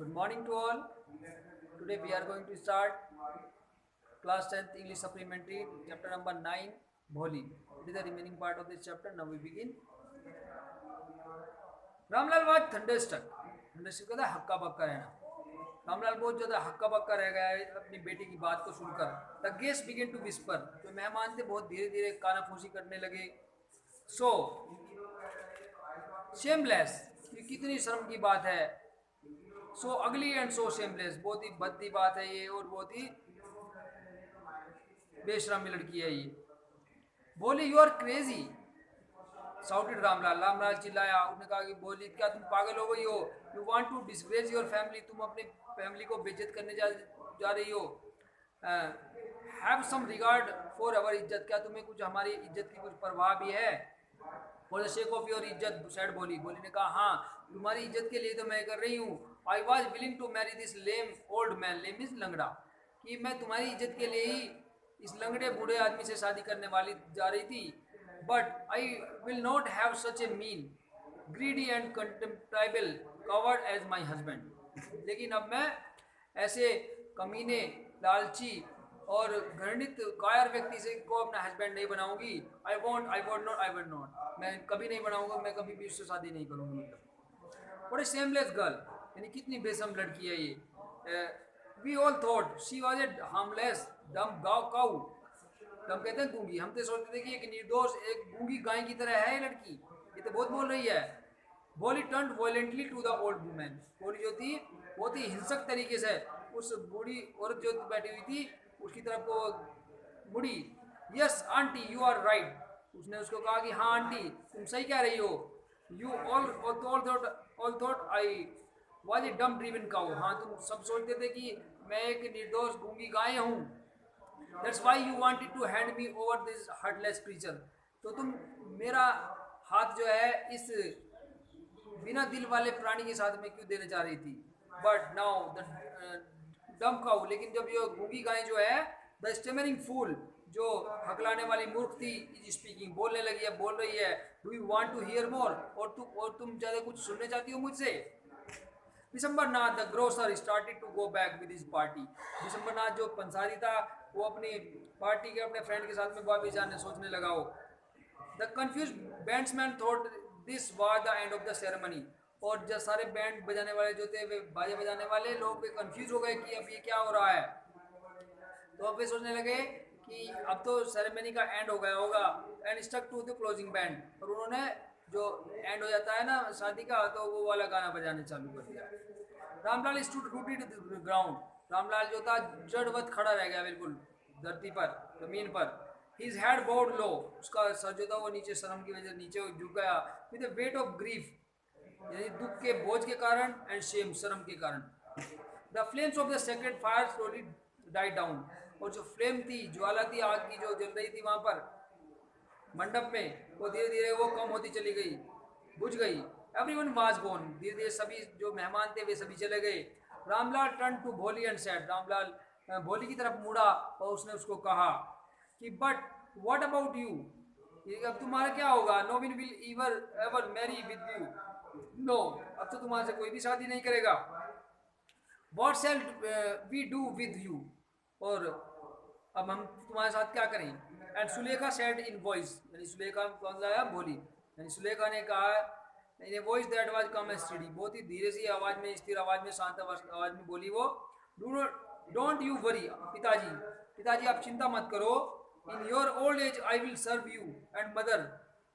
Good morning to all. Today we are going to start class 10th English supplementary chapter number 9 Bholi. It is the remaining part of this chapter. Now we begin. Ramlal was thunderstruck. Thunderstruck कहता है हक्का बक्का रहना. रामलाल बहुत ज़्यादा हक्का बक्का रह गया है अपनी बेटी की बात को सुनकर. The guests began to whisper. तो मेहमान थे बहुत धीरे धीरे कानाफूसी करने लगे. So shameless. ये कितनी शर्म की बात है. सो अगली एंड सो शेमलेस. बहुत ही भद्दी बात है ये और बहुत ही बेशरम लड़की है ये. बोली you are crazy. Shouted Ramlal. Ramlal चिल्लाया. उसने कहा कि बोली क्या तुम पागल हो गई हो. You want to disgrace your family. तुम अपनी फैमिली को बेइज्जत करने जा रही हो. Have some regard for our izzat. क्या तुम्हें कुछ हमारी इज्जत की कुछ परवाह भी है. For the shake of your इज्जत सैड बोली. बोली ने कहा हाँ तुम्हारी इज्जत के लिए तो मैं कर रही हूँ. I was willing to marry this lame old man. Lame is लंगड़ा. कि मैं तुम्हारी इज्जत के लिए ही इस लंगड़े बूढ़े आदमी से शादी करने वाली जा रही थी. But I will not have such a mean greedy and contemptible coward as my husband. लेकिन अब मैं ऐसे कमीने लालची और घृणित कायर व्यक्ति से को अपना हस्बैंड नहीं बनाऊंगी. I want not. मैं कभी नहीं बनाऊंगा. मैं कभी भी उससे शादी नहीं करूंगी. बड़े शेमलेस गर्ल. यानी कितनी बेशरम लड़की है ये. We all thought she was a harmless dumb गाव काउ. डम कहते हैं गूंगी. हम तो सोचते थे कि एक निर्दोष एक गूंगी गाय की तरह है ये लड़की. ये तो बहुत बोल रही है. Bholi turned violently to the old woman. Bholi जो थी बहुत ही हिंसक तरीके से उस बूढ़ी औरत जो बैठी हुई थी उसकी तरफ को मुड़ी. Yes aunty you are right. उसने उसको कहा कि हाँ आंटी तुम सही कह रही हो. You all thought I was a डम ड्रीवन काउ. हाँ तुम सब सोचते थे कि मैं एक निर्दोष गूंगी गाय हूँ. That's why you wanted to hand me over this heartless creature. तो तुम मेरा हाथ जो है इस बिना दिल वाले प्राणी के साथ में क्यों देने जा रही थी. बट नाउ द डम काउ. लेकिन जब ये गूंगी गाय जो है द स्टेमरिंग फूल जो हकलाने वाली मूर्ख थी इज स्पीकिंग. बोलने लगी है बोल रही है. Do you want to hear more. और तुम ज़्यादा कुछ सुनने चाहती हो मुझसे. Disambarnath the grocer started to go back with his party. Disambarnath जो पंसारी था वो अपनी पार्टी के अपने फ्रेंड के साथ में वापस जाने सोचने लगा हो. The confused bandsman thought this was the end of the ceremony. और जब सारे बैंड बजाने वाले जो थे वे बाजे बजाने वाले लोग कन्फ्यूज हो गए कि अब ये क्या हो रहा है. तो अब वे सोचने लगे कि अब तो सेरेमनी का एंड हो गया होगा. And stuck to the closing band. और उन्होंने जो एंड हो जाता है ना शादी का तो वो वाला गाना बजाने चालू कर दिया. Ramlal stood rooted ground. Ramlal जो था जड़वत खड़ा रह गया बिल्कुल धरती पर जमीन पर. हिज हैड बोर्ड लो. उसका सर जो था वो नीचे शर्म की वजह से नीचे झुक गया. With the weight of grief यानी दुख के बोझ के कारण एंड शेम शर्म के कारण. The flames of the sacred fire slowly died down. और जो फ्लेम थी ज्वाला थी आग की जो जल रही थी वहाँ पर मंडप में वो धीरे धीरे वो कम होती चली गई बुझ गई. Everyone was gone. धीरे धीरे सभी जो मेहमान थे वे सभी चले गए. रामलाल टर्न टू भोली एंड सेड. रामलाल भोली की तरफ मुड़ा और उसने उसको कहा कि बट व्हाट अबाउट यू. अब तुम्हारा क्या होगा. No one will ever marry with you. No अब तो तुम्हारे से कोई भी शादी नहीं करेगा. What shall we do with you. और अब हम तुम्हारे साथ क्या करें. And Sulekha said in voice. यानी सुलेखा कौन सा है बोली. यानी सुलेखा ने कहा in a voice that was calm and steady. बहुत ही धीरे सी आवाज़ में स्थिर आवाज़ में शांत आवाज़ में बोली वो. डोंट यू वरी पिताजी आप चिंता मत करो. In your old age I will serve you and mother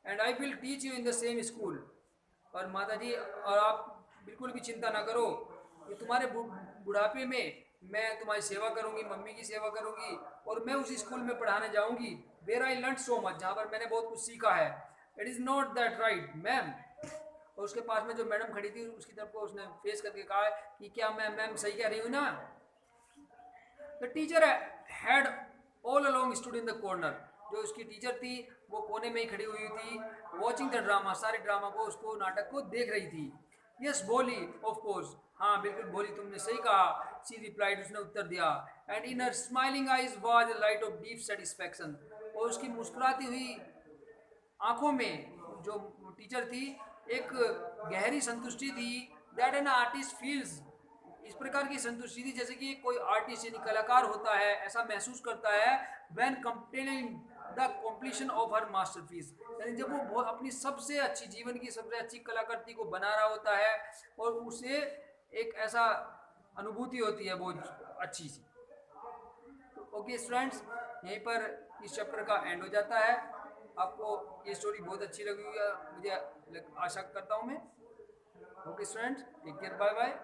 and I will teach you in the same school. और माता जी और आप बिल्कुल भी चिंता ना करो. ये तुम्हारे बुढ़ापे में मैं तुम्हारी सेवा करूंगी मम्मी की सेवा करूंगी. और मैं उस स्कूल में पढ़ाने जाऊंगी where I learn so much जहाँ पर मैंने बहुत कुछ सीखा है. It is not that right ma'am. और उसके पास में जो मैडम खड़ी थी उसकी तरफ को उसने फेस करके कहा कि क्या मैम सही कह रही हूँ ना. The teacher had all along stood in the corner. जो उसकी टीचर थी वो कोने में ही खड़ी हुई थी वॉचिंग द ड्रामा. सारे ड्रामा को उसको नाटक को देख रही थी. यस बोली ऑफ कोर्स. हाँ बिल्कुल बोली तुमने सही कहा. She replied. उसने उत्तर दिया. And in her smiling ice was a light of deep satisfaction. और उसकी मुस्कुराती हुई आंखों में जो टीचर थी एक गहरी संतुष्टि थी. दैट एन आर्टिस्ट फील्स इस प्रकार की संतुष्टि जैसे कि कोई आर्टिस्ट यानी कलाकार होता है ऐसा महसूस करता है when completing the completion of her masterpiece, यानी जब वो अपनी सबसे अच्छी जीवन की सबसे अच्छी कलाकृति को बना रहा होता है और उसे एक ऐसा अनुभूति होती है बहुत अच्छी सी। ओके स्टूडेंट्स, यहीं पर इस चैप्टर का एंड हो जाता है। आपको ये स्टोरी बहुत अच्छी लगी हुई है मुझे आशा करता हूँ मैं। Okay students, take care, bye bye.